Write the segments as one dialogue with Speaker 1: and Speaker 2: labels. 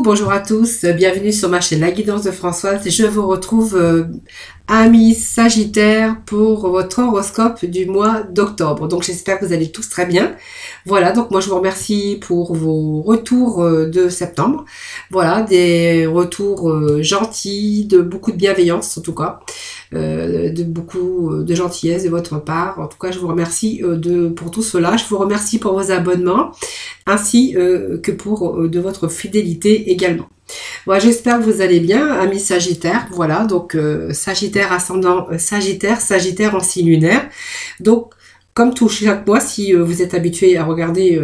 Speaker 1: Bonjour à tous, bienvenue sur ma chaîne La Guidance de Françoise. Je vous retrouve, amis Sagittaires, pour votre horoscope du mois d'octobre. Donc j'espère que vous allez tous très bien. Voilà, donc moi je vous remercie pour vos retours de septembre. Voilà, des retours gentils, de beaucoup de bienveillance en tout cas, de beaucoup de gentillesse de votre part. En tout cas, je vous remercie pour tout cela. Je vous remercie pour vos abonnements, ainsi que pour de votre fidélité également. Voilà, j'espère que vous allez bien, amis Sagittaires. Voilà, donc Sagittaire ascendant Sagittaire, Sagittaire en signe lunaire. Donc, comme tout chaque mois, si vous êtes habitué à regarder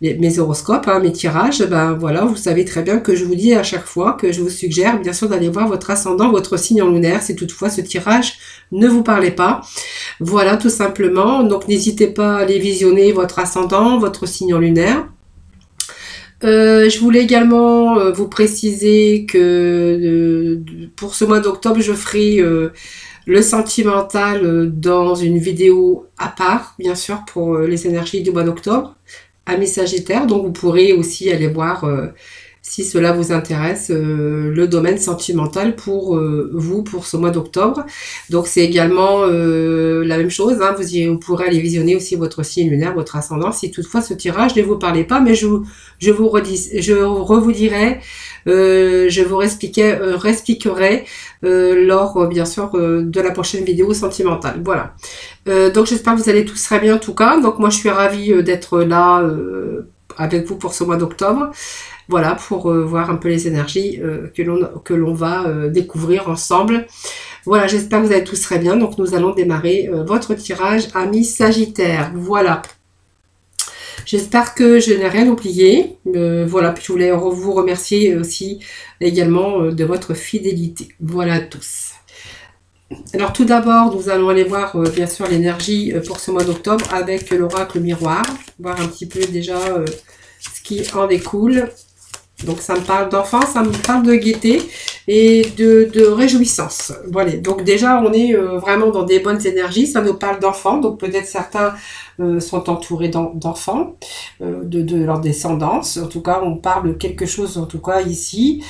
Speaker 1: mes horoscopes, mes tirages, ben voilà, vous savez très bien que je vous dis à chaque fois que je vous suggère bien sûr d'aller voir votre ascendant, votre signe en lunaire, si toutefois ce tirage ne vous parlait pas. Voilà, tout simplement. Donc n'hésitez pas à aller visionner votre ascendant, votre signe en lunaire. Je voulais également vous préciser que pour ce mois d'octobre, je ferai le sentimental dans une vidéo à part, bien sûr, pour les énergies du mois d'octobre, amis Sagittaires. Donc vous pourrez aussi aller voir, si cela vous intéresse, le domaine sentimental pour vous, pour ce mois d'octobre. Donc c'est également la même chose, hein. Vous pourrez aller visionner aussi votre signe lunaire, votre ascendant, si toutefois ce tirage ne vous parlait pas, mais je vous dirai, je vous réexpliquerai lors, bien sûr, de la prochaine vidéo sentimentale. Voilà. Donc j'espère que vous allez tous très bien en tout cas. Donc moi je suis ravie d'être là avec vous pour ce mois d'octobre. Voilà, pour voir un peu les énergies que l'on va découvrir ensemble. Voilà, j'espère que vous allez tous très bien. Donc nous allons démarrer votre tirage, amis Sagittaires. Voilà. J'espère que je n'ai rien oublié. Voilà, puis je voulais vous remercier aussi également de votre fidélité. Voilà à tous. Alors tout d'abord, nous allons aller voir bien sûr l'énergie pour ce mois d'octobre avec l'oracle miroir. Voir un petit peu déjà ce qui en découle. Donc ça me parle d'enfance, ça me parle de gaieté et de réjouissance. Voilà, donc déjà on est vraiment dans des bonnes énergies, ça nous parle d'enfants, donc peut-être certains sont entourés d'enfants, de leur descendance. En tout cas on parle de quelque chose en tout cas ici,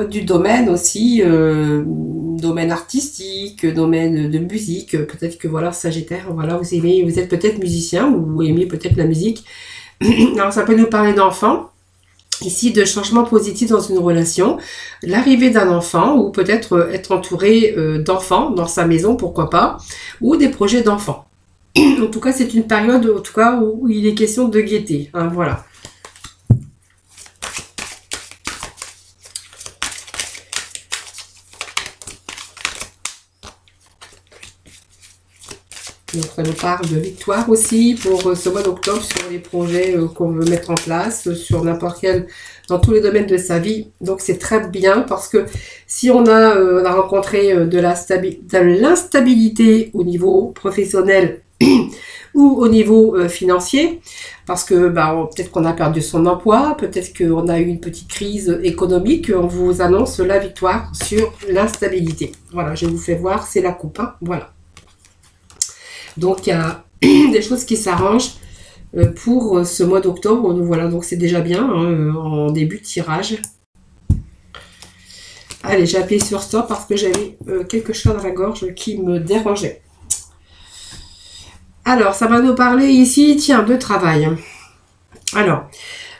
Speaker 1: du domaine aussi, domaine artistique, domaine de musique. Peut-être que voilà, Sagittaire, voilà, vous êtes peut-être musicien ou vous aimez peut-être la musique. Alors ça peut nous parler d'enfants. Ici, de changements positifs dans une relation, l'arrivée d'un enfant ou peut-être être entouré d'enfants dans sa maison, pourquoi pas, ou des projets d'enfants. En tout cas, c'est une période en tout cas, où il est question de gaieté. Hein, voilà. Donc ça nous parle de victoire aussi pour ce mois d'octobre sur les projets qu'on veut mettre en place, sur n'importe quel, dans tous les domaines de sa vie. Donc c'est très bien parce que si on a rencontré de l'instabilité au niveau professionnel ou au niveau financier, parce que peut-être qu'on a perdu son emploi, peut-être qu'on a eu une petite crise économique, on vous annonce la victoire sur l'instabilité. Voilà, je vous fais voir, c'est la coupe, hein, voilà. Donc, il y a des choses qui s'arrangent pour ce mois d'octobre. Voilà, donc c'est déjà bien hein, en début de tirage. Allez, j'ai appuyé sur stop parce que j'avais quelque chose dans la gorge qui me dérangeait. Alors, ça va nous parler ici, tiens, de travail. Alors,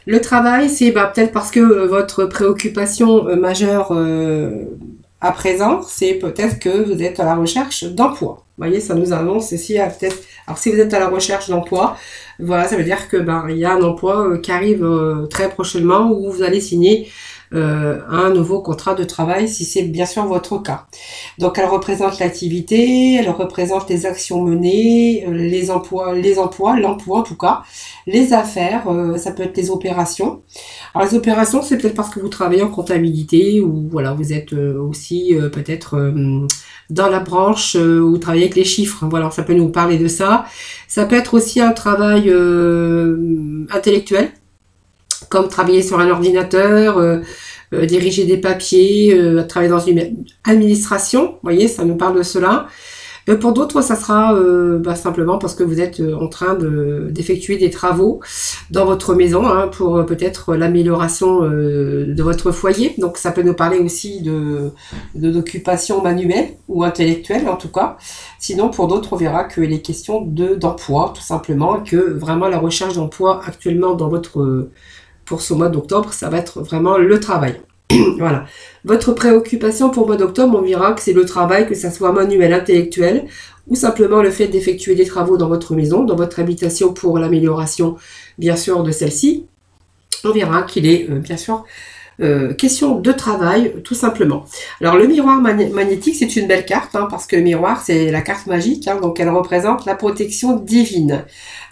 Speaker 1: le travail, c'est peut-être parce que votre préoccupation majeure à présent, c'est peut-être que vous êtes à la recherche d'emploi. Vous voyez, ça nous annonce ici peut-être. Alors si vous êtes à la recherche d'emploi, voilà, ça veut dire que il y a un emploi qui arrive très prochainement où vous allez signer un nouveau contrat de travail si c'est bien sûr votre cas. Donc elle représente l'activité, elle représente les actions menées, l'emploi en tout cas, les affaires, ça peut être les opérations. Alors les opérations, c'est peut-être parce que vous travaillez en comptabilité ou voilà, vous êtes aussi peut-être dans la branche où vous travaillez avec les chiffres. Voilà, ça peut nous parler de ça. Ça peut être aussi un travail intellectuel, comme travailler sur un ordinateur, diriger des papiers, travailler dans une administration. Vous voyez, ça nous parle de cela. Pour d'autres, ça sera simplement parce que vous êtes en train d'effectuer des travaux dans votre maison hein, pour peut-être l'amélioration de votre foyer. Donc ça peut nous parler aussi d'occupation manuelle ou intellectuelle en tout cas. Sinon, pour d'autres, on verra qu'il est question d'emploi tout simplement, que vraiment la recherche d'emploi actuellement pour ce mois d'octobre, ça va être vraiment le travail. Voilà. Votre préoccupation pour le mois d'octobre, on verra que c'est le travail, que ça soit manuel, intellectuel, ou simplement le fait d'effectuer des travaux dans votre maison, dans votre habitation pour l'amélioration, bien sûr, de celle-ci. On verra qu'il est, bien sûr, question de travail, tout simplement. Alors, le miroir magnétique, c'est une belle carte, hein, parce que le miroir, c'est la carte magique, hein, donc elle représente la protection divine.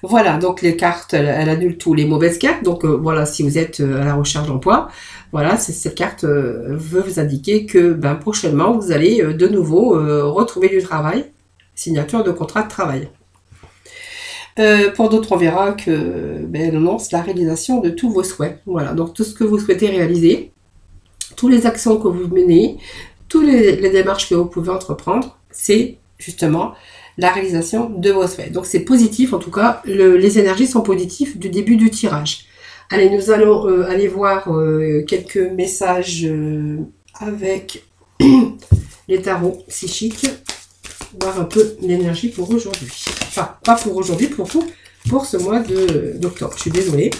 Speaker 1: Voilà, donc les cartes, elle annule tous les mauvaises cartes. Donc voilà, si vous êtes à la recherche d'emploi, voilà, cette carte veut vous indiquer que prochainement, vous allez de nouveau retrouver du travail, signature de contrat de travail. Pour d'autres, on verra que elle annonce la réalisation de tous vos souhaits. Voilà, donc tout ce que vous souhaitez réaliser, toutes les actions que vous menez, toutes les démarches que vous pouvez entreprendre, c'est justement la réalisation de vos souhaits. Donc c'est positif, en tout cas, les énergies sont positives du début du tirage. Allez, nous allons aller voir quelques messages avec les tarots psychiques, voir un peu l'énergie pour aujourd'hui. Enfin, pas pour aujourd'hui, pour vous, pour ce mois d'octobre. Je suis désolée.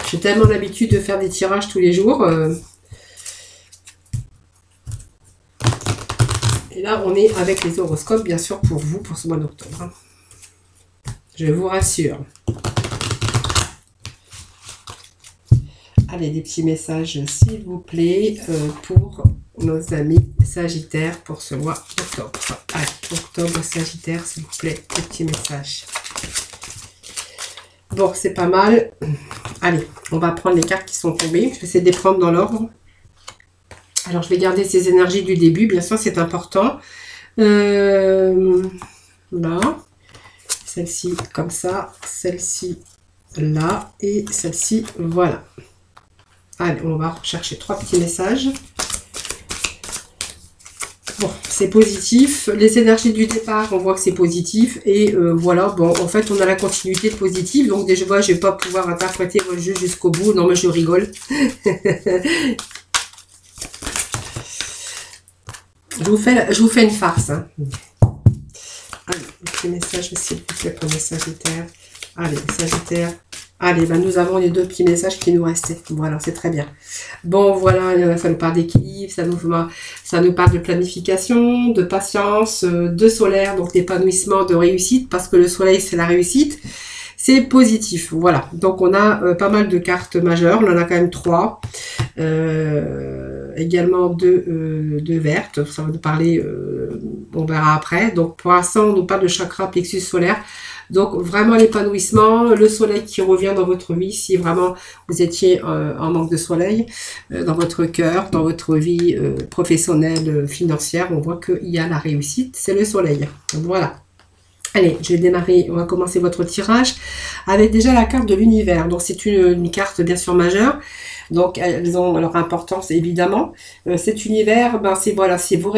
Speaker 1: J'ai tellement l'habitude de faire des tirages tous les jours. Et là, on est avec les horoscopes, bien sûr, pour vous, pour ce mois d'octobre. Je vous rassure. Allez, des petits messages, s'il vous plaît, pour nos amis Sagittaires pour ce mois d'octobre. Allez, octobre, Sagittaire, s'il vous plaît, des petits messages. Bon, c'est pas mal. Allez, on va prendre les cartes qui sont tombées. Je vais essayer de les prendre dans l'ordre. Alors, je vais garder ces énergies du début. Bien sûr, c'est important. Là. Celle-ci, comme ça. Celle-ci, là. Et celle-ci, voilà. Allez, on va rechercher 3 petits messages. Bon, c'est positif. Les énergies du départ, on voit que c'est positif. Et voilà, bon, en fait, on a la continuité de positif. Donc, déjà, je ne vais pas pouvoir interpréter votre jeu jusqu'au bout. Non, mais je rigole. Je vous fais une farce. Hein. Allez, petit message, s'il vous plaît, pour les Sagittaires. Allez, Sagittaire. Allez, nous avons les 2 petits messages qui nous restaient. Voilà, c'est très bien. Bon, voilà, ça nous parle d'équilibre, ça nous parle de planification, de patience, de solaire, donc d'épanouissement, de réussite, parce que le soleil, c'est la réussite. C'est positif, voilà. Donc, on a pas mal de cartes majeures. On en a quand même 3. Également 2 vertes. Ça va nous parler, on verra après. Donc, pour l'instant, on nous parle de chakra plexus solaire. Donc, vraiment l'épanouissement, le soleil qui revient dans votre vie, si vraiment vous étiez en manque de soleil, dans votre cœur, dans votre vie professionnelle, financière, on voit qu'il y a la réussite, c'est le soleil. Voilà. Allez, je vais démarrer, on va commencer votre tirage avec déjà la carte de l'univers. Donc, c'est une carte bien sûr majeure. Donc, elles ont leur importance évidemment. Cet univers, c'est voilà, c'est vos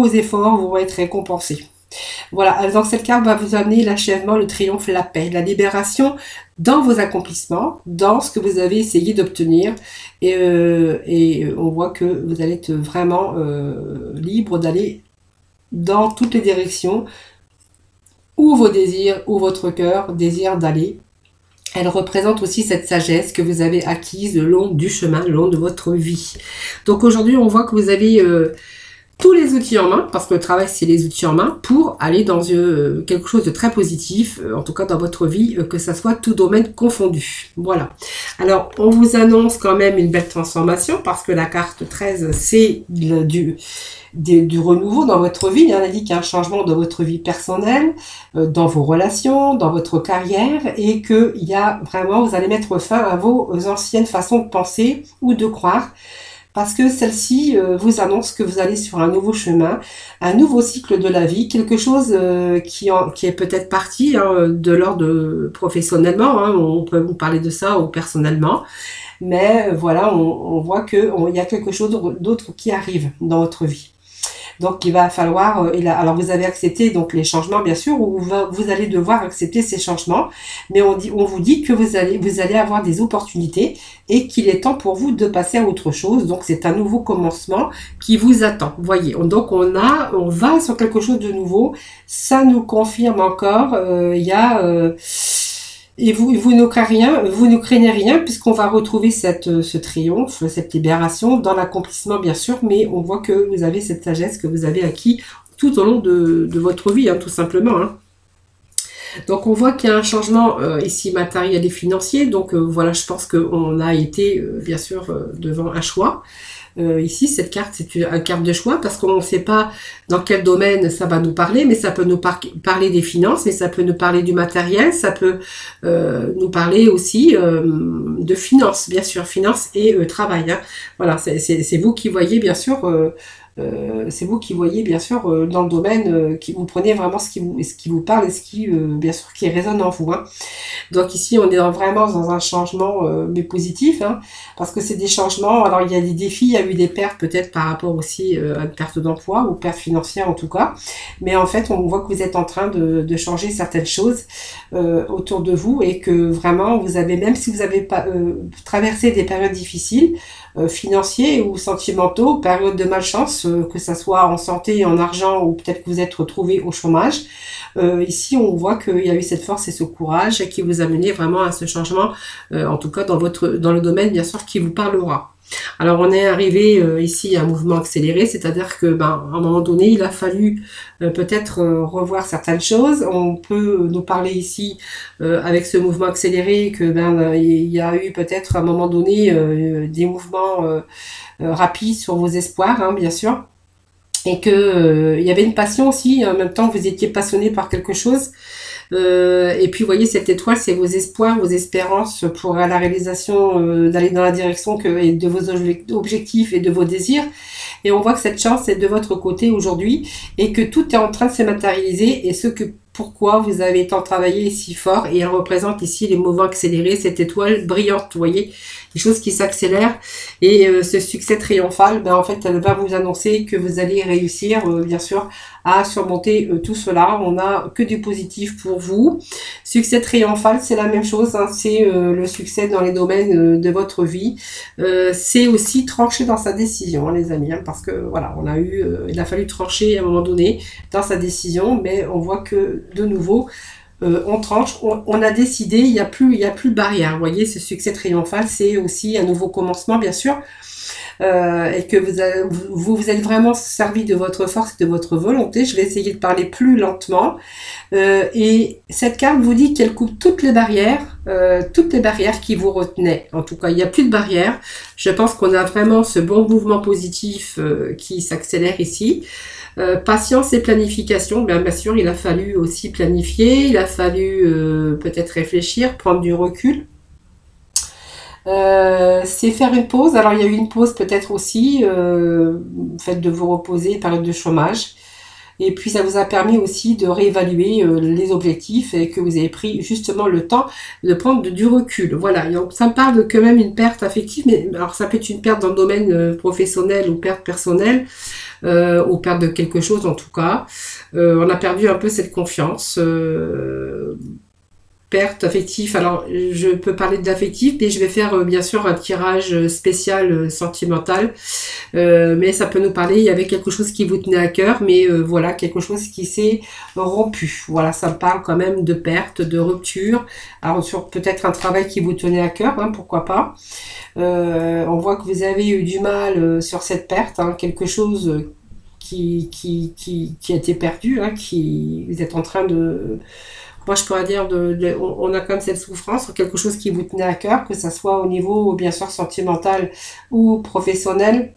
Speaker 1: efforts vont être récompensés. Voilà, donc cette carte va vous amener l'achèvement, le triomphe, la paix, la libération dans vos accomplissements, dans ce que vous avez essayé d'obtenir. Et on voit que vous allez être vraiment libre d'aller dans toutes les directions où vos désirs, où votre cœur désire d'aller. Elle représente aussi cette sagesse que vous avez acquise le long du chemin, le long de votre vie. Donc aujourd'hui, on voit que vous avez tous les outils en main, parce que le travail, c'est les outils en main, pour aller dans quelque chose de très positif, en tout cas dans votre vie, que ça soit tout domaine confondu. Voilà. Alors, on vous annonce quand même une belle transformation, parce que la carte 13, c'est du renouveau dans votre vie. Il indique un changement dans votre vie personnelle, dans vos relations, dans votre carrière, et que il y a vraiment, vous allez mettre fin à vos anciennes façons de penser ou de croire, parce que celle-ci vous annonce que vous allez sur un nouveau chemin, un nouveau cycle de la vie, quelque chose qui est peut-être parti de l'ordre professionnellement, hein, on peut vous parler de ça ou personnellement, mais voilà, on voit qu'il y a quelque chose d'autre qui arrive dans votre vie. Donc il va falloir, alors vous avez accepté donc les changements bien sûr, ou vous allez devoir accepter ces changements, mais on vous dit que vous allez avoir des opportunités et qu'il est temps pour vous de passer à autre chose. Donc c'est un nouveau commencement qui vous attend. Voyez, donc on va sur quelque chose de nouveau. Ça nous confirme encore, et vous ne craignez rien puisqu'on va retrouver ce triomphe, cette libération dans l'accomplissement bien sûr, mais on voit que vous avez cette sagesse que vous avez acquis tout au long de votre vie, hein, tout simplement. Hein. Donc on voit qu'il y a un changement ici matériel et financier, donc voilà, je pense qu'on a été bien sûr devant un choix. Ici, cette carte, c'est une carte de choix parce qu'on ne sait pas dans quel domaine ça va nous parler, mais ça peut nous parler des finances, mais ça peut nous parler du matériel, ça peut nous parler aussi de finances, bien sûr, finances et travail. Hein. Voilà, c'est vous qui voyez, bien sûr, c'est vous qui voyez, bien sûr, dans le domaine, qui vous prenez vraiment ce qui vous parle et ce qui, bien sûr, qui résonne en vous. Hein. Donc ici, on est vraiment dans un changement, mais positif, hein, parce que c'est des changements. Alors il y a des défis, il y a eu des pertes peut-être par rapport aussi à une perte d'emploi ou perte financière en tout cas. Mais en fait, on voit que vous êtes en train de changer certaines choses autour de vous et que vraiment, vous avez, même si vous avez pas traversé des périodes difficiles, financiers ou sentimentaux, période de malchance, que ça soit en santé, en argent ou peut-être que vous êtes retrouvé au chômage. Ici, on voit qu'il y a eu cette force et ce courage qui vous a mené vraiment à ce changement, en tout cas dans le domaine bien sûr qui vous parlera. Alors on est arrivé ici à un mouvement accéléré, c'est-à-dire que à un moment donné il a fallu peut-être revoir certaines choses. On peut nous parler ici avec ce mouvement accéléré que il y a eu peut-être à un moment donné des mouvements rapides sur vos espoirs, hein, bien sûr. Et que il y avait une passion aussi, en même temps vous étiez passionné par quelque chose. Et puis vous voyez, cette étoile, c'est vos espoirs, vos espérances pour la réalisation, d'aller dans la direction de vos objectifs et de vos désirs. Et on voit que cette chance est de votre côté aujourd'hui et que tout est en train de se matérialiser et pourquoi vous avez tant travaillé si fort, et elle représente ici les mouvements accélérés, cette étoile brillante, vous voyez, des choses qui s'accélèrent, et ce succès triomphal, en fait, elle va vous annoncer que vous allez réussir, bien sûr, à surmonter tout cela. On n'a que du positif pour vous. Succès triomphal, c'est la même chose, hein, c'est le succès dans les domaines de votre vie. C'est aussi trancher dans sa décision, hein, les amis, hein, parce que voilà, il a fallu trancher à un moment donné dans sa décision, mais on voit que de nouveau, on tranche, on a décidé, il y a plus de barrière. Vous voyez, ce succès triomphal, c'est aussi un nouveau commencement, bien sûr, et que vous êtes vraiment servi de votre force et de votre volonté. Je vais essayer de parler plus lentement. Et cette carte vous dit qu'elle coupe toutes les barrières qui vous retenaient. En tout cas, il n'y a plus de barrières. Je pense qu'on a vraiment ce bon mouvement positif qui s'accélère ici. Patience et planification, bien sûr, il a fallu aussi planifier, il a fallu peut-être réfléchir, prendre du recul. C'est faire une pause. Alors il y a eu une pause peut-être aussi, fait de vous reposer, période de chômage. Et puis ça vous a permis aussi de réévaluer les objectifs et que vous avez pris justement le temps de prendre du recul. Voilà, donc ça me parle de quand même une perte affective, mais alors ça peut être une perte dans le domaine professionnel ou perte personnelle, ou perte de quelque chose en tout cas. On a perdu un peu cette confiance. Perte affective, alors je peux parler d'affectif, mais je vais faire bien sûr un tirage spécial sentimental, mais ça peut nous parler, il y avait quelque chose qui vous tenait à cœur, mais voilà, quelque chose qui s'est rompu. Voilà, ça me parle quand même de perte, de rupture, alors sur peut-être un travail qui vous tenait à cœur, hein, pourquoi pas. On voit que vous avez eu du mal sur cette perte, hein, quelque chose qui a été perdu, hein, vous êtes en train de... Moi, je pourrais dire, on a comme cette souffrance sur quelque chose qui vous tenait à cœur, que ça soit au niveau, bien sûr, sentimental ou professionnel.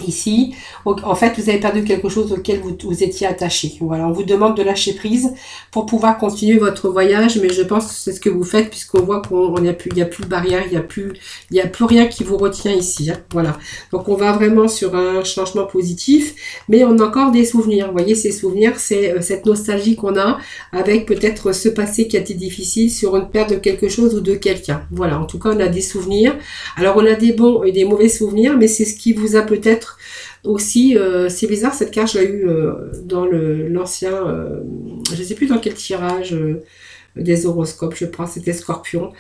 Speaker 1: Ici, en fait, vous avez perdu quelque chose auquel vous étiez attaché. Voilà, on vous demande de lâcher prise pour pouvoir continuer votre voyage, mais je pense que c'est ce que vous faites puisqu'on voit qu'il n'y a plus de barrière, il y a plus rien qui vous retient ici. Hein, voilà, donc on va vraiment sur un changement positif, mais on a encore des souvenirs. Vous voyez, ces souvenirs, c'est cette nostalgie qu'on a avec peut-être ce passé qui a été difficile sur une perte de quelque chose ou de quelqu'un. Voilà, en tout cas, on a des souvenirs. Alors, on a des bons et des mauvais souvenirs, mais c'est ce qui vous a peut-être Aussi, c'est bizarre, cette carte, je l'ai eu dans l'ancien, je ne sais plus dans quel tirage des horoscopes, je pense, c'était Scorpion.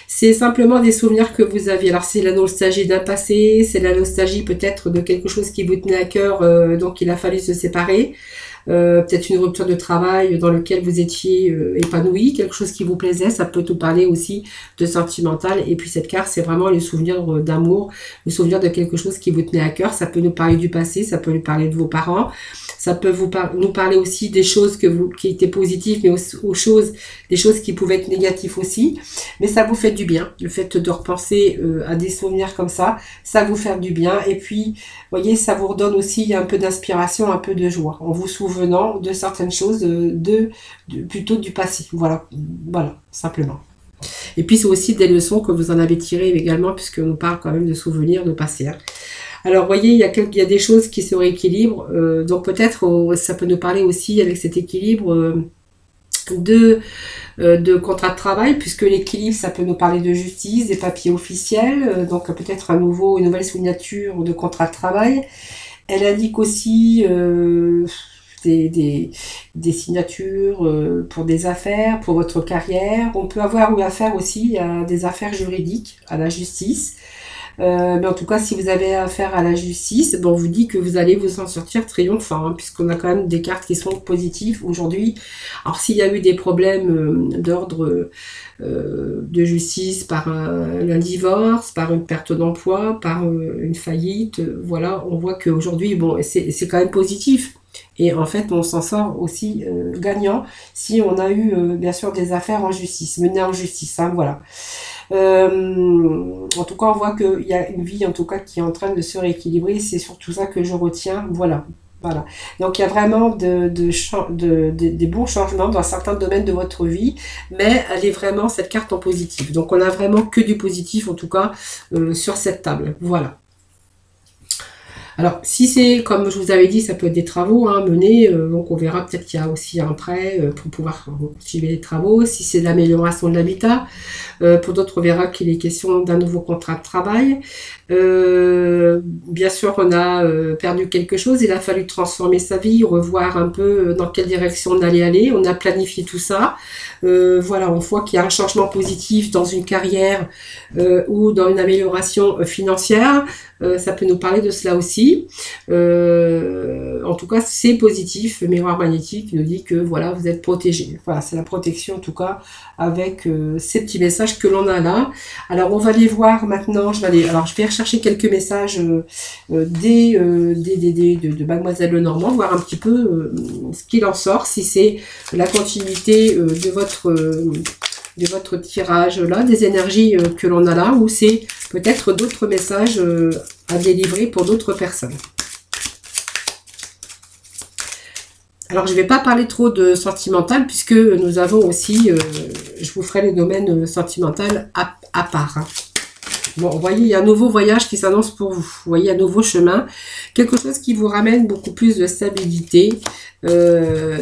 Speaker 1: C'est simplement des souvenirs que vous aviez. Alors, c'est la nostalgie d'un passé, c'est la nostalgie peut-être de quelque chose qui vous tenait à cœur, donc il a fallu se séparer. Peut-être une rupture de travail dans lequel vous étiez épanoui, quelque chose qui vous plaisait, ça peut tout parler aussi de sentimental. Et puis cette carte, c'est vraiment les souvenirs d'amour, le souvenir de quelque chose qui vous tenait à cœur. Ça peut nous parler du passé, ça peut nous parler de vos parents, ça peut nous parler aussi des choses qui étaient positives, mais des choses qui pouvaient être négatives aussi. Mais ça vous fait du bien, le fait de repenser à des souvenirs comme ça vous fait du bien. Et puis, vous voyez, ça vous redonne aussi un peu d'inspiration, un peu de joie, en vous souvenant de certaines choses, plutôt du passé. Voilà, simplement. Et puis, c'est aussi des leçons que vous en avez tirées également, puisqu'on nous parle quand même de souvenirs de passé. Hein. Alors, vous voyez, il y a des choses qui se rééquilibrent. Donc, peut-être, ça peut nous parler aussi avec cet équilibre de contrat de travail, puisque l'équilibre, ça peut nous parler de justice, des papiers officiels, donc peut-être une nouvelle signature de contrat de travail. Elle indique aussi des signatures pour des affaires, pour votre carrière. On peut avoir affaire aussi à des affaires juridiques, à la justice. Mais en tout cas, si vous avez affaire à la justice, on vous dit que vous allez vous en sortir triomphant, hein, puisqu'on a quand même des cartes qui sont positives aujourd'hui. Alors, s'il y a eu des problèmes d'ordre de justice par un divorce, par une perte d'emploi, par une faillite, voilà, on voit qu'aujourd'hui, c'est quand même positif. Et en fait, on s'en sort aussi gagnant si on a eu, bien sûr, des affaires en justice, menées en justice, hein, voilà. En tout cas, on voit qu'il y a une vie, en tout cas, qui est en train de se rééquilibrer. C'est surtout ça que je retiens. Voilà. Donc, il y a vraiment des bons changements dans certains domaines de votre vie, mais elle est vraiment cette carte en positif. Donc, on a vraiment que du positif, en tout cas, sur cette table. Voilà. Alors, si c'est, comme je vous avais dit, ça peut être des travaux menés, donc on verra peut-être qu'il y a aussi un prêt pour pouvoir continuer les travaux. Si c'est l'amélioration de l'habitat, pour d'autres, on verra qu'il est question d'un nouveau contrat de travail. Bien sûr, on a perdu quelque chose, il a fallu transformer sa vie, revoir un peu dans quelle direction on allait aller. On a planifié tout ça. Voilà, on voit qu'il y a un changement positif dans une carrière ou dans une amélioration financière. Ça peut nous parler de cela aussi. En tout cas, c'est positif. Le miroir magnétique nous dit que voilà, vous êtes protégé. Voilà, c'est la protection en tout cas avec ces petits messages que l'on a là. Alors, on va les voir maintenant. Je vais rechercher quelques messages de Mademoiselle Lenormand, voir un petit peu ce qu'il en sort, si c'est la continuité de votre tirage là, des énergies que l'on a là, ou c'est peut-être d'autres messages à délivrer pour d'autres personnes. Alors, je ne vais pas parler trop de sentimental, puisque nous avons aussi, je vous ferai les domaines sentimentaux à part. Hein. Bon, vous voyez, il y a un nouveau voyage qui s'annonce pour vous. Vous voyez, un nouveau chemin. Quelque chose qui vous ramène beaucoup plus de stabilité,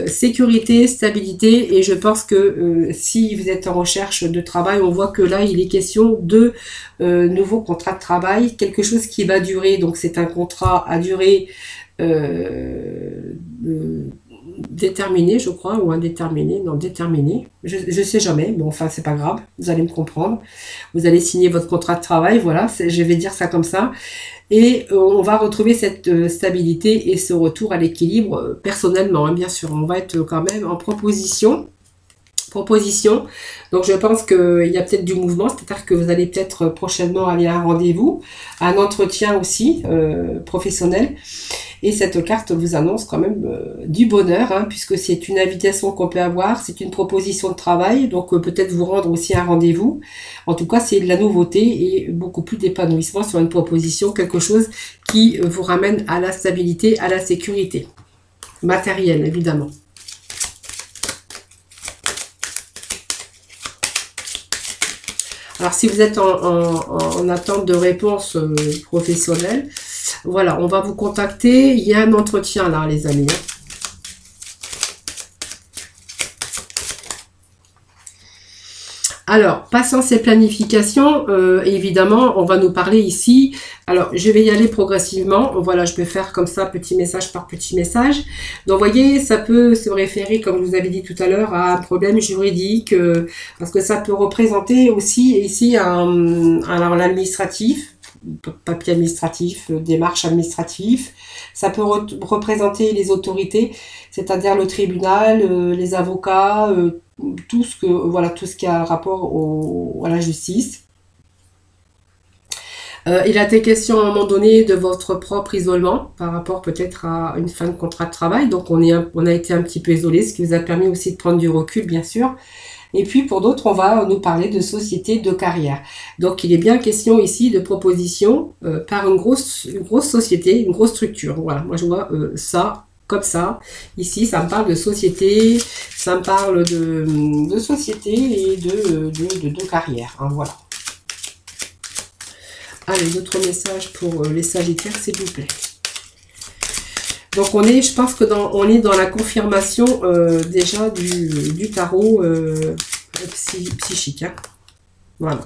Speaker 1: sécurité, stabilité. Et je pense que si vous êtes en recherche de travail, on voit que là, il est question de nouveaux contrats de travail. Quelque chose qui va durer. Donc, c'est un contrat à durée déterminé, je crois, ou indéterminé, non, déterminé, je sais jamais, bon, enfin, c'est pas grave, vous allez me comprendre, vous allez signer votre contrat de travail, voilà, je vais dire ça comme ça, et on va retrouver cette stabilité et ce retour à l'équilibre personnellement, hein, bien sûr, on va être quand même en proposition, donc je pense qu'il y a peut-être du mouvement, c'est-à-dire que vous allez peut-être prochainement aller à un rendez-vous, à un entretien aussi professionnel, et cette carte vous annonce quand même du bonheur, hein, puisque c'est une invitation qu'on peut avoir, c'est une proposition de travail, donc peut-être vous rendre aussi un rendez-vous. En tout cas, c'est de la nouveauté et beaucoup plus d'épanouissement sur une proposition, quelque chose qui vous ramène à la stabilité, à la sécurité matérielle, évidemment. Alors, si vous êtes en attente de réponse professionnelle, voilà, on va vous contacter. Il y a un entretien là, les amis. Alors, patience et planification, évidemment, on va nous parler ici. Alors, je vais y aller progressivement. Voilà, je vais faire comme ça, petit message par petit message. Donc, vous voyez, ça peut se référer, comme je vous avais dit tout à l'heure, à un problème juridique, parce que ça peut représenter aussi ici alors l'administratif, papier administratif, démarche administrative. Ça peut représenter les autorités, c'est-à-dire le tribunal, les avocats, tout ce qui a rapport à la justice. Il a été question à un moment donné de votre propre isolement par rapport peut-être à une fin de contrat de travail. Donc on a été un petit peu isolé, ce qui vous a permis aussi de prendre du recul, bien sûr. Et puis pour d'autres, on va nous parler de société, de carrière. Donc il est bien question ici de proposition par une grosse société, une grosse structure. Voilà, moi je vois ça comme ça. Ici, ça me parle de société, ça me parle de société et de carrière. Hein, voilà. Allez, d'autres messages pour les Sagittaires, s'il vous plaît. Donc je pense que on est dans la confirmation déjà du tarot psychique. Hein. Voilà.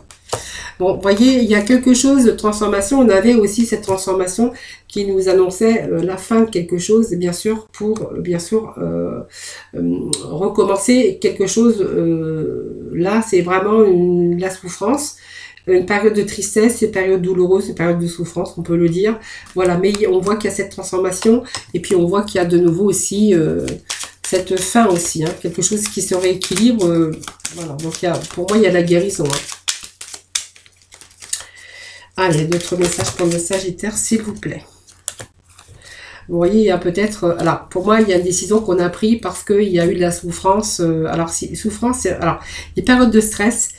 Speaker 1: Bon, vous voyez, il y a quelque chose de transformation. On avait aussi cette transformation qui nous annonçait la fin de quelque chose, bien sûr, pour bien sûr recommencer quelque chose. Là, c'est vraiment la souffrance. Une période de tristesse, une période douloureuse, une période de souffrance, on peut le dire. Voilà, mais on voit qu'il y a cette transformation et puis on voit qu'il y a de nouveau aussi cette fin aussi, hein, quelque chose qui se rééquilibre. Voilà, donc pour moi, il y a la guérison. Hein. Allez, d'autres messages pour le Sagittaire, s'il vous plaît. Vous voyez, il y a peut-être... alors, pour moi, il y a une décision qu'on a prise parce qu'il y a eu de la souffrance. Alors, souffrance, alors, des périodes de stress.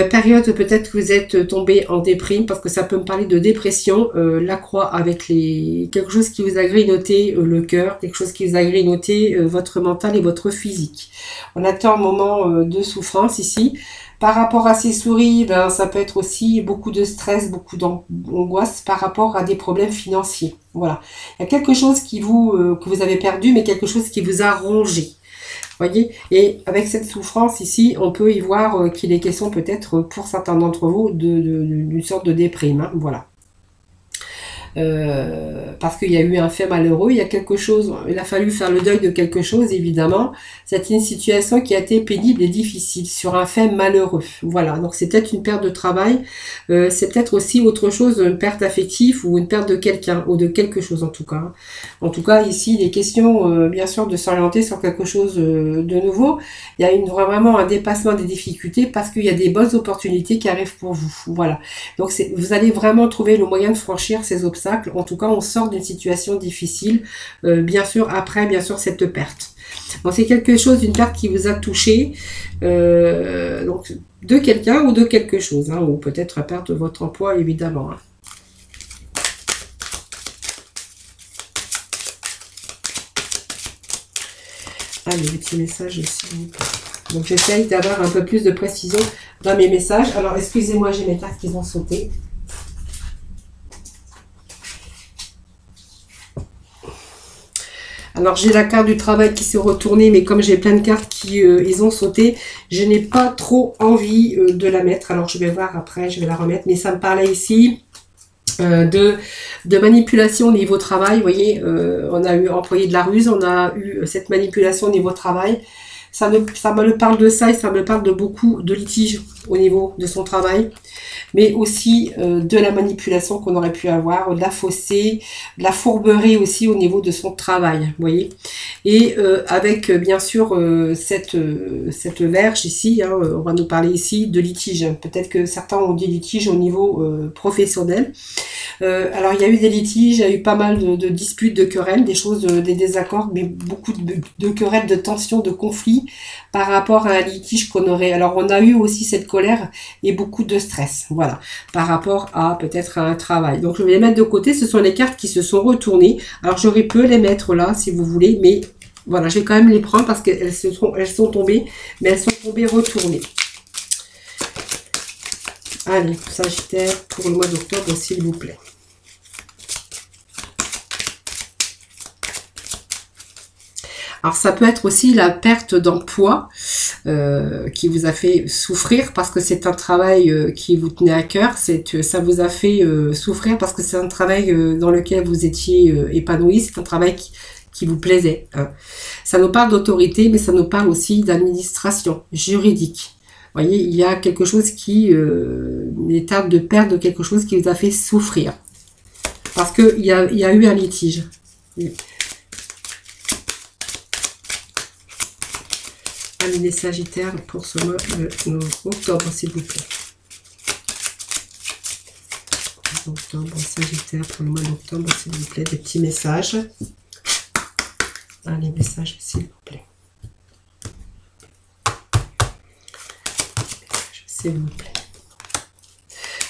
Speaker 1: Période peut-être que vous êtes tombé en déprime parce que ça peut me parler de dépression, la croix avec quelque chose qui vous a grignoté le cœur, quelque chose qui vous a grignoté votre mental et votre physique. On attend un moment de souffrance ici. Par rapport à ces souris, ben, ça peut être aussi beaucoup de stress, beaucoup d'angoisse par rapport à des problèmes financiers. Voilà. Il y a quelque chose que vous avez perdu, mais quelque chose qui vous a rongé. Voyez, et avec cette souffrance ici, on peut y voir qu'il est question peut-être pour certains d'entre vous d'une sorte de déprime. Hein, voilà. Parce qu'il y a eu un fait malheureux, il y a quelque chose, il a fallu faire le deuil de quelque chose, évidemment. C'est une situation qui a été pénible et difficile sur un fait malheureux. Voilà, donc c'est peut-être une perte de travail, c'est peut-être aussi autre chose, une perte affective ou une perte de quelqu'un, ou de quelque chose en tout cas. En tout cas, ici, il est question, bien sûr, de s'orienter sur quelque chose de nouveau. Il y a vraiment un dépassement des difficultés parce qu'il y a des bonnes opportunités qui arrivent pour vous. Voilà, donc vous allez vraiment trouver le moyen de franchir ces obstacles. En tout cas, on sort d'une situation difficile, bien sûr, après, bien sûr, cette perte. Bon, c'est quelque chose, une perte qui vous a touché, donc, de quelqu'un ou de quelque chose, hein, ou peut-être la perte de votre emploi, évidemment. Hein. Allez, les petits messages aussi. Donc, j'essaye d'avoir un peu plus de précision dans mes messages. Alors, excusez-moi, j'ai mes cartes qui ont sauté. Alors j'ai la carte du travail qui s'est retournée, mais comme j'ai plein de cartes qui ils ont sauté, je n'ai pas trop envie de la mettre. Alors je vais voir après, je vais la remettre. Mais ça me parlait ici de manipulation au niveau travail. Vous voyez, on a eu employé de la ruse, on a eu cette manipulation au niveau travail. Ça me parle de ça et ça me parle de beaucoup de litiges au niveau de son travail, mais aussi de la manipulation qu'on aurait pu avoir, de la faussée, de la fourberie aussi au niveau de son travail, vous voyez. Et avec bien sûr cette verge ici, hein, on va nous parler ici de litige. Peut-être que certains ont dit litige au niveau professionnel. Alors il y a eu des litiges, il y a eu pas mal de disputes, de querelles, des choses, des désaccords, mais beaucoup de querelles, de tensions, de conflits par rapport à un litige qu'on aurait. Alors on a eu aussi cette colère et beaucoup de stress, voilà, par rapport à peut-être un travail. Donc je vais les mettre de côté, ce sont les cartes qui se sont retournées. Alors j'aurais pu les mettre là si vous voulez, mais voilà, je vais quand même les prendre parce qu'elles sont tombées, mais elles sont tombées retournées. Allez, Sagittaire, pour le mois d'octobre, s'il vous plaît. Alors, ça peut être aussi la perte d'emploi. qui vous a fait souffrir parce que c'est un travail qui vous tenait à cœur, ça vous a fait souffrir parce que c'est un travail dans lequel vous étiez épanoui, c'est un travail qui vous plaisait. Hein. Ça nous parle d'autorité, mais ça nous parle aussi d'administration juridique. Vous voyez, il y a quelque chose qui est table de perdre quelque chose qui vous a fait souffrir. Parce qu'il y a eu un litige. Allez, les Sagittaires pour ce mois d'octobre, s'il vous plaît. Octobre, Sagittaire pour le mois d'octobre, s'il vous plaît. Des petits messages. Allez, messages, s'il vous plaît. S'il vous plaît.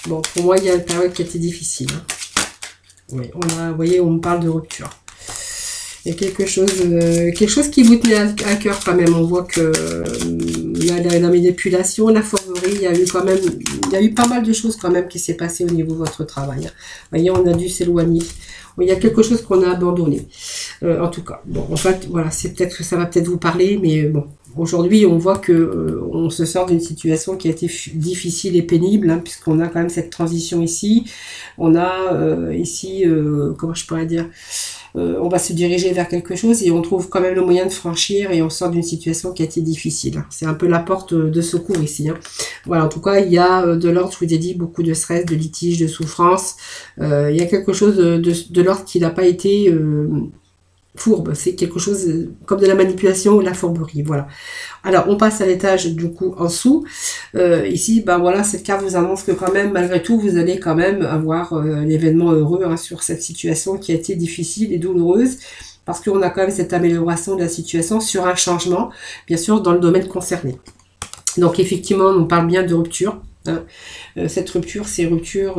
Speaker 1: Bon, pour moi, il y a une période qui a été difficile. Hein. Oui, vous voyez, on me parle de rupture. Il y a quelque chose qui vous tenait à cœur quand même. On voit que la manipulation, la fourberie, il y a eu pas mal de choses quand même qui s'est passé au niveau de votre travail. Hein. Vous voyez, on a dû s'éloigner. Il y a quelque chose qu'on a abandonné. En tout cas, bon, en fait, voilà, c'est peut-être que ça va peut-être vous parler, mais bon. Aujourd'hui, on voit que on se sort d'une situation qui a été difficile et pénible, hein, puisqu'on a quand même cette transition ici. On a ici, comment je pourrais dire, on va se diriger vers quelque chose et on trouve quand même le moyen de franchir et on sort d'une situation qui a été difficile. C'est un peu la porte de secours ici. Hein. Voilà, en tout cas, il y a de l'ordre, je vous ai dit, beaucoup de stress, de litige, de souffrance. Il y a quelque chose de l'ordre qui n'a pas été... fourbe, c'est quelque chose comme de la manipulation ou de la fourberie, voilà. Alors, on passe à l'étage, du coup, en dessous. Ici, ben voilà, cette carte vous annonce que quand même, malgré tout, vous allez quand même avoir l'événement heureux hein, sur cette situation qui a été difficile et douloureuse, parce qu'on a quand même cette amélioration de la situation sur un changement, bien sûr, dans le domaine concerné. Donc, effectivement, on parle bien de rupture. Hein. Cette rupture, c'est rupture,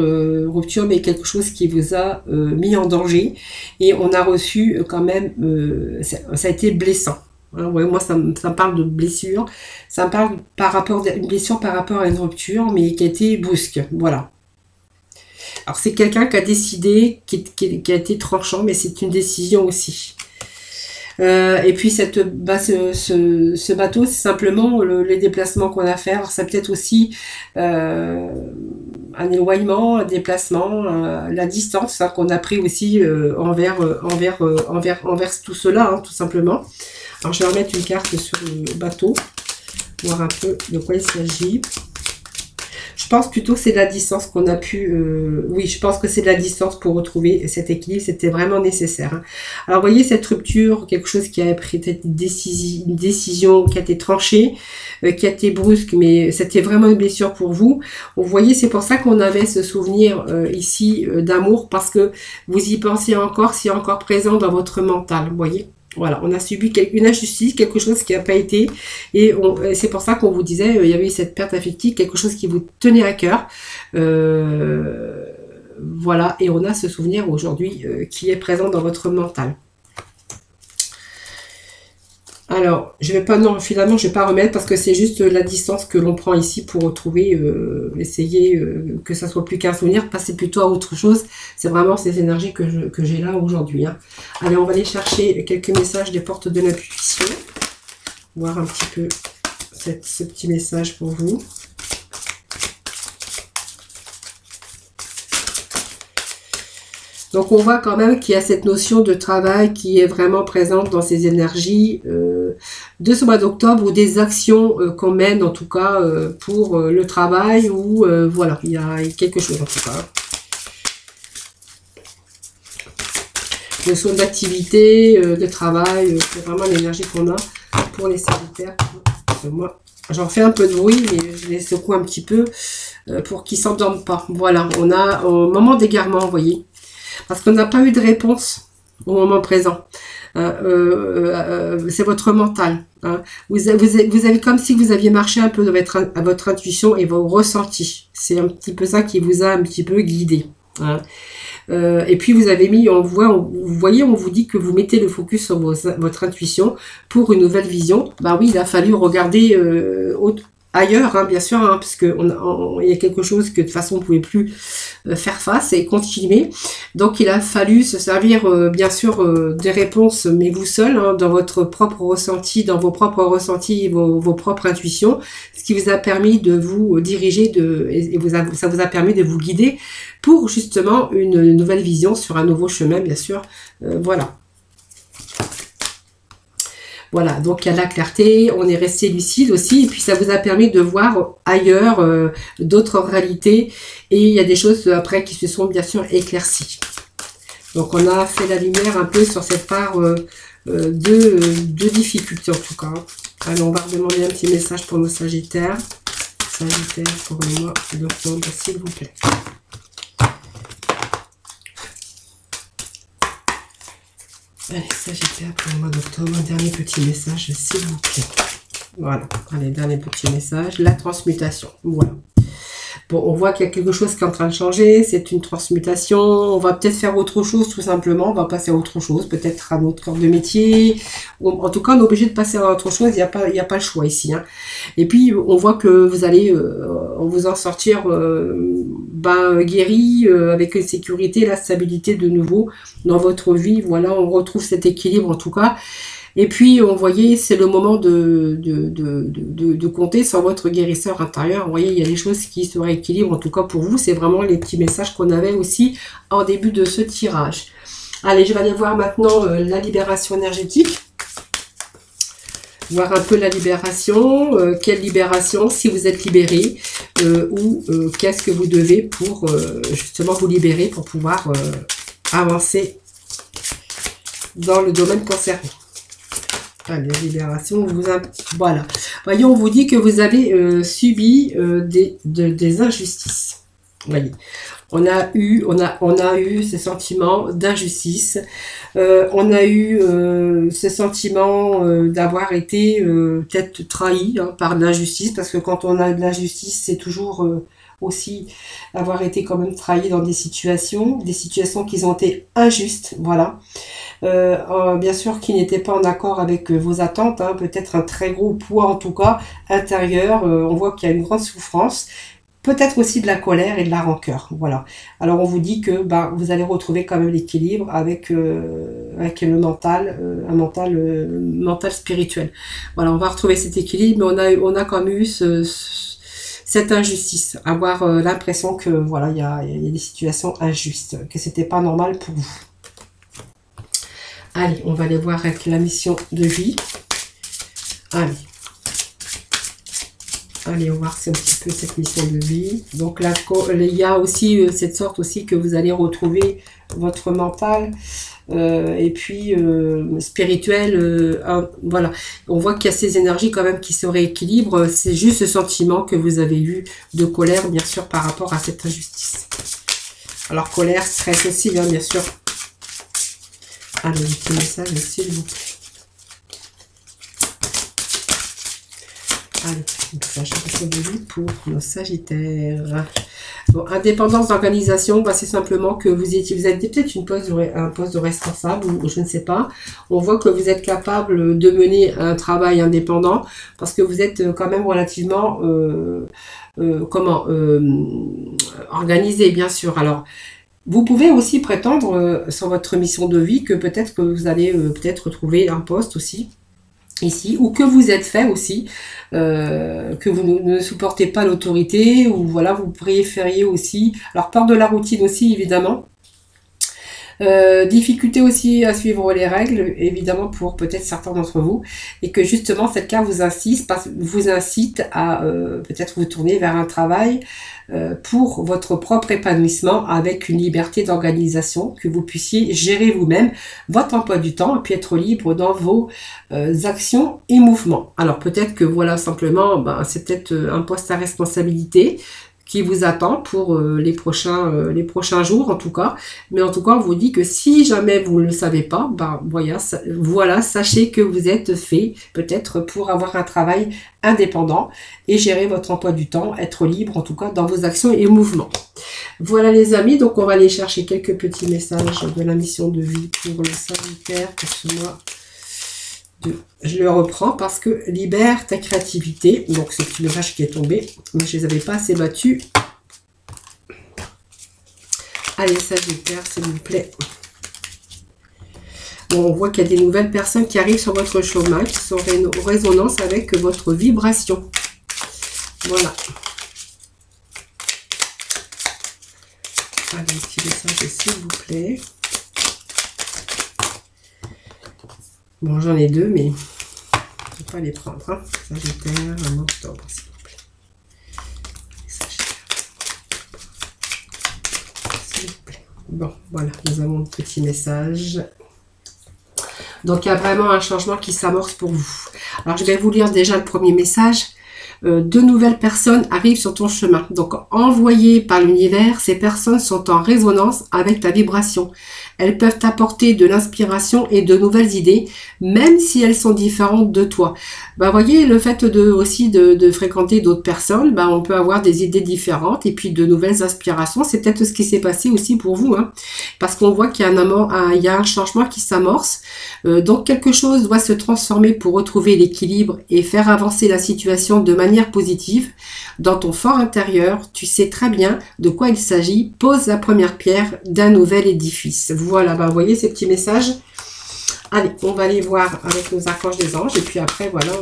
Speaker 1: mais quelque chose qui vous a mis en danger et on a reçu quand même, ça a été blessant. Hein, ouais, moi, ça me parle de blessure, ça me parle d'une blessure par rapport à une rupture, mais qui a été brusque, voilà. Alors, c'est quelqu'un qui a décidé, qui a été tranchant, mais c'est une décision aussi. Et puis ce bateau, c'est simplement les déplacements qu'on a à faire. Ça peut être aussi un éloignement, un déplacement, la distance hein, qu'on a pris aussi envers tout cela, hein, tout simplement. Alors je vais remettre une carte sur le bateau, voir un peu de quoi il s'agit. Je pense plutôt que c'est de la distance qu'on a pu... oui, je pense que c'est de la distance pour retrouver cet équilibre. C'était vraiment nécessaire. Hein. Alors, vous voyez, cette rupture, quelque chose qui a pris une décision qui a été tranchée, qui a été brusque, mais c'était vraiment une blessure pour vous. Vous voyez, c'est pour ça qu'on avait ce souvenir ici d'amour, parce que vous y pensez encore, c'est encore présent dans votre mental, vous voyez. Voilà, on a subi une injustice, quelque chose qui n'a pas été, et c'est pour ça qu'on vous disait, il y avait eu cette perte affective, quelque chose qui vous tenait à cœur, voilà, et on a ce souvenir aujourd'hui qui est présent dans votre mental. Alors, finalement, je vais pas remettre parce que c'est juste la distance que l'on prend ici pour retrouver, essayer que ça soit plus qu'un souvenir, passer plutôt à autre chose. C'est vraiment ces énergies que j'ai là aujourd'hui. Hein. Allez, on va aller chercher quelques messages des portes de l'intuition. Voir un petit peu ce petit message pour vous. Donc on voit quand même qu'il y a cette notion de travail qui est vraiment présente dans ces énergies de ce mois d'octobre, ou des actions qu'on mène en tout cas pour le travail, ou voilà, il y a quelque chose en tout cas. Notion d'activité, de travail, c'est vraiment l'énergie qu'on a pour les Sagittaires. Moi, j'en fais un peu de bruit, mais je les secoue un petit peu pour qu'ils ne s'endorment pas. Voilà, on a au moment d'égarement, vous voyez. Parce qu'on n'a pas eu de réponse au moment présent. C'est votre mental. Hein. Vous avez comme si vous aviez marché un peu à votre intuition et vos ressentis. C'est un petit peu ça qui vous a un petit peu guidé. Hein. Et puis vous avez mis, vous voyez, on vous dit que vous mettez le focus sur votre intuition pour une nouvelle vision. Bah oui, il a fallu regarder ailleurs, hein, bien sûr, hein, parce que il y a quelque chose que de toute façon vous ne pouvez plus faire face et continuer. Donc il a fallu se servir bien sûr des réponses, mais vous seul, hein, dans votre propre ressenti, dans vos propres ressentis, vos propres intuitions, ce qui vous a permis de vous diriger ça vous a permis de vous guider pour justement une nouvelle vision sur un nouveau chemin, bien sûr. Voilà. Voilà, donc il y a la clarté, on est resté lucide aussi, et puis ça vous a permis de voir ailleurs d'autres réalités, et il y a des choses après qui se sont bien sûr éclaircies. Donc on a fait la lumière un peu sur cette part de difficulté en tout cas. Alors on va demander un petit message pour nos Sagittaires. Sagittaire pour le mois d'octobre, s'il vous plaît. Allez, Sagittaire pour le mois d'octobre, un dernier petit message, s'il vous plaît. Voilà, allez, dernier petit message, la transmutation. Voilà. Bon, on voit qu'il y a quelque chose qui est en train de changer, c'est une transmutation, on va peut-être faire autre chose tout simplement, on va passer à autre chose, peut-être à notre corps de métier, ou en tout cas on est obligé de passer à autre chose, il n'y a pas le choix ici. Hein. Et puis on voit que vous allez vous en sortir guéri, avec une sécurité, la stabilité de nouveau dans votre vie, voilà, on retrouve cet équilibre en tout cas. Et puis, on voyait, c'est le moment de compter sur votre guérisseur intérieur. Vous voyez, il y a des choses qui se rééquilibrent, en tout cas pour vous. C'est vraiment les petits messages qu'on avait aussi en début de ce tirage. Allez, je vais aller voir maintenant la libération énergétique. Voir un peu la libération. Quelle libération, si vous êtes libéré, ou qu'est-ce que vous devez pour justement vous libérer, pour pouvoir avancer dans le domaine concerné. Allez, libération, voilà. Voyons, on vous dit que vous avez subi des injustices. Voyez, on a eu ce sentiment d'injustice. On a eu ce sentiment d'avoir été peut-être trahi par l'injustice, parce que quand on a de l'injustice, c'est toujours aussi avoir été quand même trahi dans des situations qui ont été injustes, voilà. Bien sûr qui n'étaient pas en accord avec vos attentes, hein, peut-être un très gros poids en tout cas intérieur, on voit qu'il y a une grande souffrance, peut-être aussi de la colère et de la rancœur, voilà. Alors on vous dit que vous allez retrouver quand même l'équilibre avec le mental, un mental spirituel. Voilà, on va retrouver cet équilibre, mais on a quand même eu cette injustice, avoir l'impression que voilà, il y a des situations injustes, que c'était pas normal pour vous. Allez, on va aller voir avec la mission de vie. Allez, on va voir un petit peu cette mission de vie. Donc là, il y a aussi cette sorte aussi que vous allez retrouver votre mental et puis spirituel. Voilà, on voit qu'il y a ces énergies quand même qui se rééquilibrent. C'est juste ce sentiment que vous avez eu de colère, bien sûr, par rapport à cette injustice. Alors colère, stress aussi, hein, bien sûr. Allez, un petit message, s'il vous plaît. Allez, message de vie pour nos Sagittaires. Bon, indépendance d'organisation, c'est simplement que vous avez peut-être un poste de responsable, ou je ne sais pas. On voit que vous êtes capable de mener un travail indépendant, parce que vous êtes quand même relativement organisé, bien sûr. Alors, vous pouvez aussi prétendre sur votre mission de vie que peut-être que vous allez peut-être trouver un poste aussi ici, ou que vous êtes fait aussi, que vous ne supportez pas l'autorité, ou voilà, vous préfériez aussi, alors peur de la routine aussi évidemment, difficulté aussi à suivre les règles, évidemment pour peut-être certains d'entre vous, et que justement cette carte vous incite à peut-être vous tourner vers un travail pour votre propre épanouissement, avec une liberté d'organisation, que vous puissiez gérer vous-même votre emploi du temps et puis être libre dans vos actions et mouvements. Alors peut-être que voilà, simplement c'est peut-être un poste à responsabilité qui vous attend pour les prochains jours en tout cas. Mais en tout cas, on vous dit que si jamais vous ne le savez pas, voilà, sachez que vous êtes fait peut-être pour avoir un travail indépendant et gérer votre emploi du temps, être libre en tout cas dans vos actions et mouvements. Voilà les amis, donc on va aller chercher quelques petits messages de la mission de vie pour le Sagittaire pour ce mois Je le reprends parce que libère ta créativité. Donc c'est une vache qui est tombée, mais je les avais pas assez battus. Allez, Sagittaire, s'il vous plaît. Bon, on voit qu'il y a des nouvelles personnes qui arrivent sur votre chemin, qui sont en résonance avec votre vibration. Voilà. Allez, un petit message, s'il vous plaît. Bon, j'en ai deux, mais je ne vais pas les prendre. Hein. Sagittaire, en octobre, s'il vous plaît. S'il vous plaît. Bon, voilà, nous avons un petit message. Donc, il y a vraiment un changement qui s'amorce pour vous. Alors, je vais vous lire déjà le premier message. De nouvelles personnes arrivent sur ton chemin. Donc, envoyées par l'univers, ces personnes sont en résonance avec ta vibration. Elles peuvent t'apporter de l'inspiration et de nouvelles idées, même si elles sont différentes de toi. Bah, voyez, le fait aussi de fréquenter d'autres personnes, bah, on peut avoir des idées différentes et puis de nouvelles inspirations. C'est peut-être ce qui s'est passé aussi pour vous, hein, parce qu'on voit qu'il y a un changement qui s'amorce. Donc, quelque chose doit se transformer pour retrouver l'équilibre et faire avancer la situation de manière positive. Dans ton fort intérieur, tu sais très bien de quoi il s'agit. Pose la première pierre d'un nouvel édifice. Voilà, bah, vous voyez ces petits messages. Allez, on va aller voir avec nos archanges des anges. Et puis après, voilà,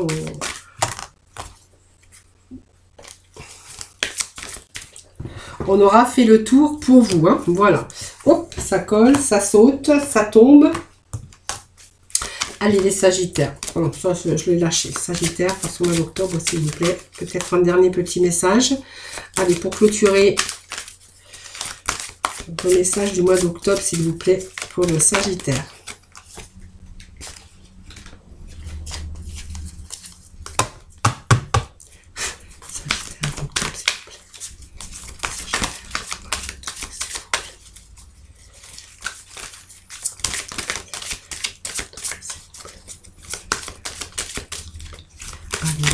Speaker 1: on aura fait le tour pour vous. Hein. Voilà. Hop, ça colle, ça saute, ça tombe. Allez, les Sagittaires. Oh, ça, je l'ai lâché. Sagittaire, pour ce mois d'octobre, s'il vous plaît. Peut-être un dernier petit message. Allez, pour clôturer le message du mois d'octobre, s'il vous plaît, pour le Sagittaire.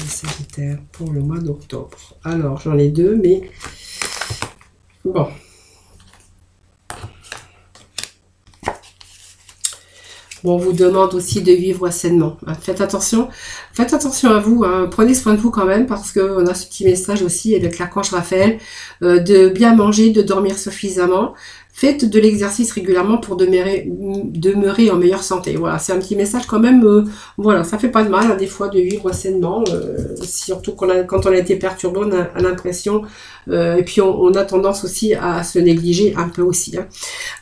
Speaker 1: Sagittaire pour le mois d'octobre. Alors, j'en ai deux, mais bon. Bon, on vous demande aussi de vivre sainement. Faites attention à vous. Hein. Prenez soin de vous quand même, parce qu'on a ce petit message aussi avec l'archange Raphaël, de bien manger, de dormir suffisamment. Faites de l'exercice régulièrement pour demeurer en meilleure santé. Voilà, c'est un petit message quand même. Voilà, ça fait pas de mal, hein, des fois, de vivre sainement. Surtout quand on a été perturbé, on a l'impression. Et puis, on a tendance aussi à se négliger un peu aussi. Hein.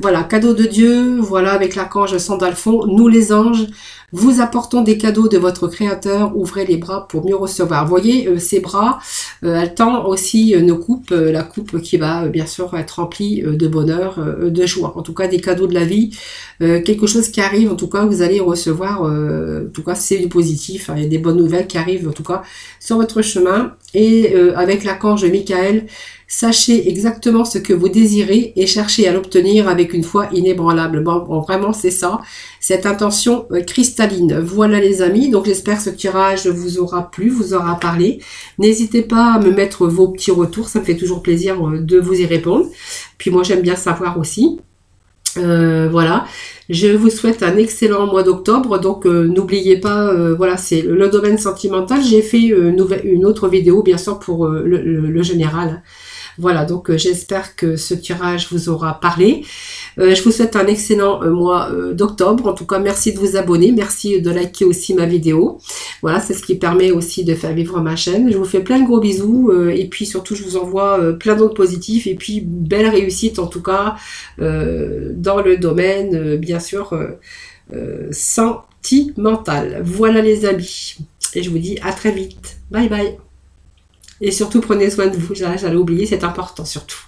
Speaker 1: Voilà, cadeau de Dieu. Voilà, avec l'archange Sandalphon. Nous, les anges, vous apportons des cadeaux de votre Créateur. Ouvrez les bras pour mieux recevoir. Vous voyez, ces bras, elle tend aussi nos coupes. La coupe qui va, bien sûr, être remplie de bonheur, de joie, en tout cas des cadeaux de la vie, quelque chose qui arrive, en tout cas vous allez recevoir, en tout cas c'est du positif, hein, il y a des bonnes nouvelles qui arrivent en tout cas sur votre chemin. Et avec l'archange Michael, sachez exactement ce que vous désirez et cherchez à l'obtenir avec une foi inébranlable. Bon, vraiment c'est ça, cette intention cristalline. Voilà les amis, donc j'espère que ce tirage vous aura plu, vous aura parlé. N'hésitez pas à me mettre vos petits retours, ça me fait toujours plaisir de vous y répondre. Puis moi j'aime bien savoir aussi. Voilà, je vous souhaite un excellent mois d'octobre, donc n'oubliez pas, voilà, c'est le domaine sentimental. J'ai fait une autre vidéo bien sûr pour le général. Voilà, donc j'espère que ce tirage vous aura parlé. Je vous souhaite un excellent mois d'octobre. En tout cas, merci de vous abonner, merci de liker aussi ma vidéo. Voilà, c'est ce qui permet aussi de faire vivre ma chaîne. Je vous fais plein de gros bisous et puis surtout, je vous envoie plein d'autres positifs et puis belle réussite en tout cas dans le domaine, bien sûr, sentimental. Voilà les amis. Et je vous dis à très vite. Bye bye. Et surtout, prenez soin de vous. J'allais oublier, c'est important surtout.